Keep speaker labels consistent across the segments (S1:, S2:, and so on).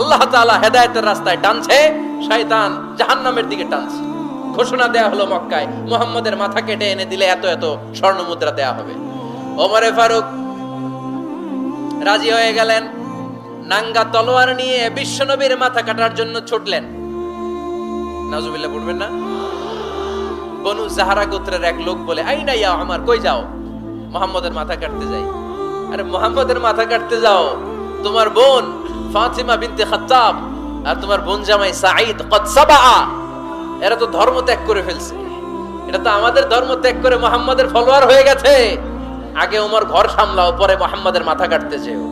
S1: আল্লাহ তাআলা হেদায়েতের রাস্তায় টানছে, শয়তান জাহান্নামের দিকে টানছে। ঘোষণা দেয়া হলো মক্কায়, মুহাম্মদের মাথা কেটে এনে দিলে এত এত স্বর্ণ মুদ্রা দেয়া হবে। ওমরে ফারুক রাজি হয়ে গেলেন। নাঙ্গা তলোয়ার নিয়ে বিশ্বনবীর মাথা কাটার জন্য ছুটলেন। নাউজুবিল্লাহ পড়বেন না? বনু জাহরা গোত্রের এক লোক বলে, আইনা ইয়া আমার, কই যাও? মুহাম্মদের মাথা কাটতে যাই। আরে মুহাম্মদের মাথা কাটতে যাও? তোমার বোন ফাতিমা বিনতে খাত্তাব আর তোমার বোন জামাই সাঈদ কদ সাবা, এরা তো ধর্ম ত্যাগ করে ফেলছে। এটা তো আমাদের ধর্ম ত্যাগ করে মুহাম্মদের ফলোয়ার হয়ে গেছে। আগে ওমর ঘর সামলাও, পরে মুহাম্মদের মাথা কাটতে যেও।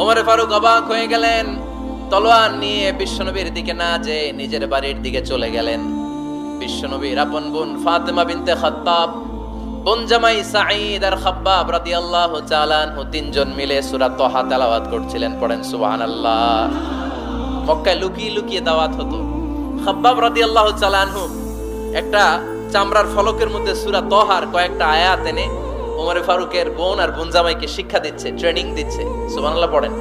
S1: ওমর ফারুক অবাক হয়ে গেলেন। তলোয়ার নিয়ে বিশ্বনবীর দিকে না যে নিজের বাড়ির দিকে চলে গেলেন। বিশ্বনবীর আপন বোন ফাতিমা বিনতে খাত্তাব, বোন জামাই সাঈদ আর খাব্বাব রাদিয়াল্লাহু তাআলা আনহু তিনজন মিলে সূরা তাহা তেলাওয়াত করছিলেন। পড়েন সুবহানাল্লাহ। মক্কায় লুকিয়ে লুকিয়ে দাওয়াত হতো। খাব্বাব রাদিয়াল্লাহু তাআলা আনহু একটা চামড়ার ফলকের মধ্যে সূরা তাহার কয়েকটা আয়াত এনে ওমর ফারুকের বোন আর বোন জামাইকে শিক্ষা দিচ্ছে, ট্রেনিং দিচ্ছে। সুবহানাল্লাহ পড়েন।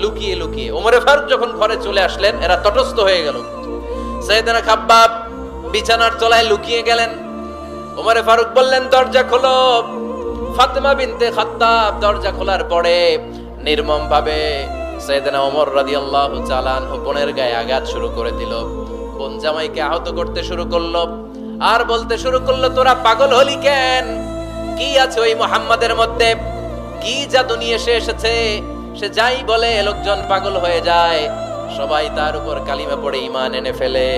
S1: লুকিয়ে লুকিয়ে ওমর ফারুক যখন ঘরে চলে আসলেন, এরা তটস্থ হয়ে গেল। সাইয়েদনা খাব্বাব বিছানার তলায় লুকিয়ে গেলেন। ওমর ফারুক বললেন, দরজা খোলো। ফাতিমা বিনতে খাত্তাব দরজা খোলার পরে নির্মম ভাবে সাইয়েদনা ওমর রাদিয়াল্লাহু তাআলা আনহু বোনের গায়ে আঘাত শুরু করে দিল। বোন জামাইকে আহত করতে শুরু করলো আর বলতে শুরু করলো, তোরা পাগল হলি কেন? কি আছে ওই মুহাম্মাদের মধ্যে? কি জাদু নিয়ে সে এসেছে? সে যাই বলে লোকজন পাগল হয়ে যায়, সবাই তার উপর কালিমা পড়ে ঈমান এনে ফেলে।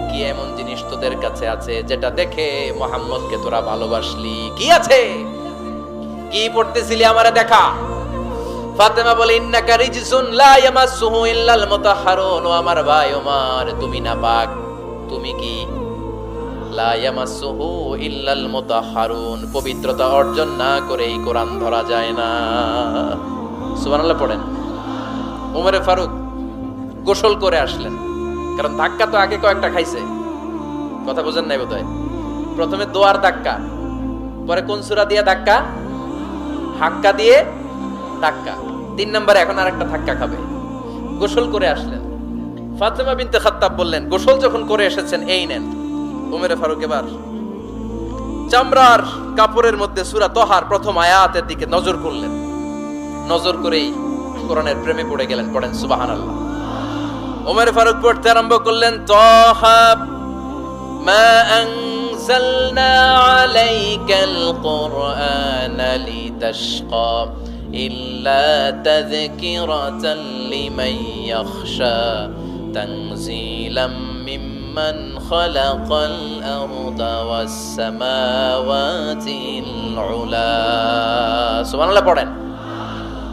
S1: কি এমন জিনিস তোদের কাছে আছে যেটা দেখে মুহাম্মদকে তোরা ভালোবাসলি? কি আছে? কি পড়তেছিলি আমারে দেখা। ফাতেমা বলে, ইন্নাকা রিজসুন লা ইয়ামাসসুহু ইল্লাল মুতাহহারুন। ও আমার ভাই ওমর, তুমি নাপাক। তুমি কি? লা ইয়ামাসসুহু ইল্লাল মুতাহহারুন, পবিত্রতা অর্জন না করে এই কোরআন ধরা যায় না। সুবহানাল্লাহ পড়েন। ওমর ফারুক গোসল করে আসলেন, কারণ ধাক্কা তো আগে কয়েকটা খাইছে। কথা বোঝেন নাই বোধহয়? প্রথমে দোয়ার ধাক্কা, পরে কোন সূরা দিয়ে ধাক্কা? হাক্কা দিয়ে ধাক্কা। 3 নম্বরে এখন আরেকটা ধাক্কা খাবে। গোসল করে আসলেন। ফাতিমা বিনতে খাত্তাব বললেন, গোসল যখন করে এসেছেন, এই নেন। ওমর ফারুক এবার চামড়ার কাপড়ের মধ্যে সূরা তাহার প্রথম আয়াতের দিকে নজর করলেন। নজর করেই কোরআনের প্রেমে পড়ে গেলেন। পড়েন সুবহানাল্লাহ। ওমর ফারুক পড়তে আরম্ভ করলেন, তাহা মা আনজালনা আলাইকাল কুরআনা লিতাশকা ইল্লা তাযকিরাতাল লিমান ইয়াখশা তানজিলাম মিম্মান খালাকাল আরদা ওয়াস সামাওয়াতিল উলা। সুবহানাল্লাহ পড়েন।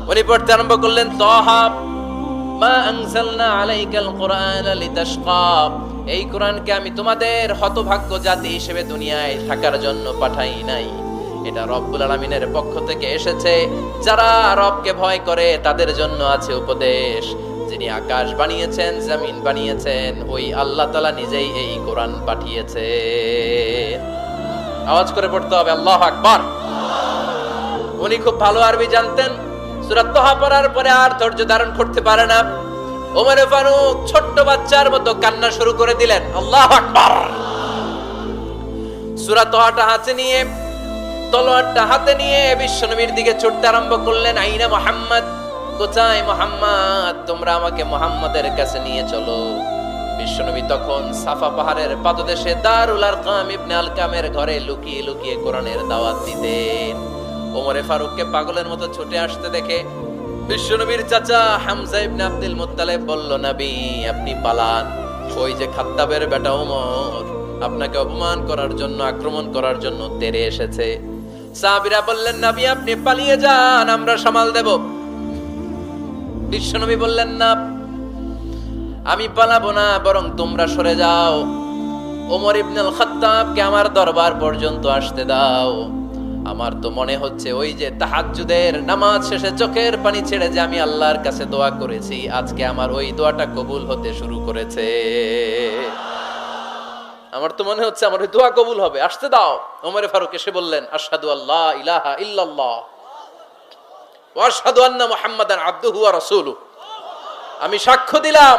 S1: উনি পড়তে আরম্ভ করলেন, তাহা মা আনজালনা আলাইকাল কুরআনা লিতাশকা, এই কোরআনকে আমি তোমাদের হতভাগ্য জাতি হিসেবে দুনিয়ায় থাকার জন্য পাঠাই নাই। এটা রব্বুল আলামিনের পক্ষ থেকে এসেছে। যারা রবকে ভয় করে তাদের জন্য আছে উপদেশ। যিনি আকাশ বানিয়েছেন, জমিন বানিয়েছেন, ওই আল্লাহ তাআলা নিজেই এই কোরআন পাঠিয়েছেন। আওয়াজ করে পড়তে হবে, আল্লাহু আকবার। উনি খুব ভালো আরবি জানতেন। সূরা তাহা পড়ার পরে আর ধৈর্য ধারণ করতে পারে না। ওমর ফারুক ছোট্ট বাচ্চার মতো কান্না শুরু করে দিলেন। আল্লাহু আকবার। সূরা তাহাটা হাতে নিয়ে, তলোয়ারটা হাতে নিয়ে বিশ্বনবীর দিকে ছুটতে আরম্ভ করলেন। আইনা মুহাম্মদ, কোথায় মুহাম্মদ? তোমরা আমাকে মুহাম্মাদের কাছে নিয়ে চলো। বিশ্বনবী তখন সাফা পাহাড়ের পাদদেশে দারুল আরকাম ইবনে আলকামের ঘরে লুকিয়ে লুকিয়ে কোরআনের দাওয়াত দিতেন। ওমর ফারুককে পাগলের মতো ছুটে আসতে দেখে বিশ্বনবীর চাচা হামজা ইবনে আব্দুল মুত্তালিব বলল, নবী আপনি পালান। ওই যে খাত্তাবের বেটা ওমর আপনাকে অপমান করার জন্য, আক্রমণ করার জন্য তেড়ে এসেছে। সাহাবীরা বললেন, নবী আপনি পালিয়ে যান, আমরা সামাল দেব। বিশ্বনবী বললেন, না আমি পালাবো না, বরং তোমরা সরে যাও। ওমর ইবনুল খাত্তাবকে আমার দরবার পর্যন্ত আসতে দাও। আমার তো মনে হচ্ছে ওই যে তাহাজ্জুদের নামাজ শেষে চোখের পানি ছেড়ে যে আমি আল্লাহর কাছে দোয়া করেছি, আজকে আমার ওই দোয়াটা কবুল হতে শুরু করেছে। আমার তো মনে হচ্ছে আমার ওই দোয়া কবুল হবে, আসতে দাও। ওমর ফারুক এসে বললেন, আশহাদু আল্লা ইলাহা ইল্লাল্লাহ ওয়া আশহাদু আন্না মুহাম্মাদান আবদুহু ওয়া রাসূলুহু। আমি সাক্ষ্য দিলাম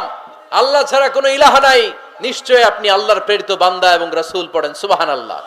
S1: আল্লাহ ছাড়া কোনো ইলাহ নাই, নিশ্চয় আপনি আল্লাহর প্রেরিত বান্দা এবং রাসূল। পড়েন সুবহানাল্লাহ।